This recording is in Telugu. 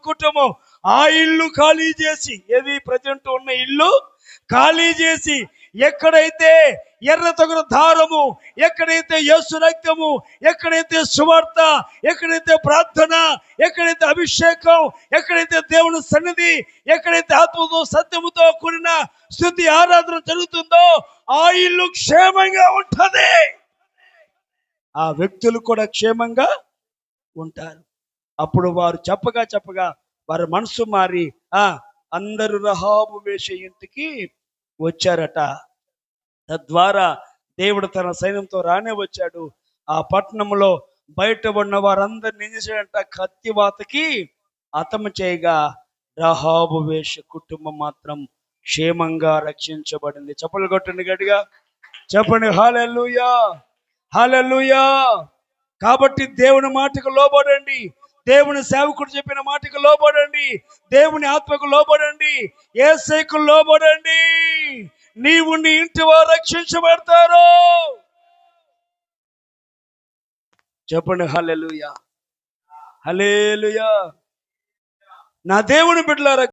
కుటుంబం ఆ ఇల్లు ఖాళీ చేసి, ఏది ప్రజెంట్ ఉన్న ఇల్లు ఖాళీ చేసి, ఎక్కడైతే ఎర్ర తొగరు దారము, ఎక్కడైతే యేసు రక్తము, ఎక్కడైతే సువార్త, ఎక్కడైతే ప్రార్థన, ఎక్కడైతే అభిషేకం, ఎక్కడైతే దేవుని సన్నిధి, ఎక్కడైతే ఆత్మతో సత్యముతో కూడిన స్తుతి ఆరాధన జరుగుతుందో ఆ ఇల్లు క్షేమంగా ఉంటది. ఆ వ్యక్తులు కూడా క్షేమంగా ఉంటారు. అప్పుడు వారు చెప్పగా వారి మనసు మారి అందరూ రహాబు వేషే ఇంటికి వచ్చారట. తద్వారా దేవుడు తన సైన్యంతో రానే వచ్చాడు. ఆ పట్టణంలో బయట ఉన్న వారందరిని ఏం చేశాడంట, కత్తివాతకి హతము చేయగా రహాబు వేష కుటుంబం మాత్రం క్షేమంగా రక్షించబడింది. చప్పలు కొట్టండి గట్టిగా, చెప్పండి హల్లెలూయా, హల్లెలూయా. కాబట్టి దేవుని మాటకు లోబడండి, దేవుని సేవకుడు చెప్పిన మాటకు లోబడండి, దేవుని ఆత్మకు లోబడండి, యేసయ్యకు లోబడండి. నీవు నీ ఇంటి వారు రక్షించబడతారు. చెప్పండి హల్లెలూయా, హల్లెలూయా. నా దేవుని బిడ్డలారా,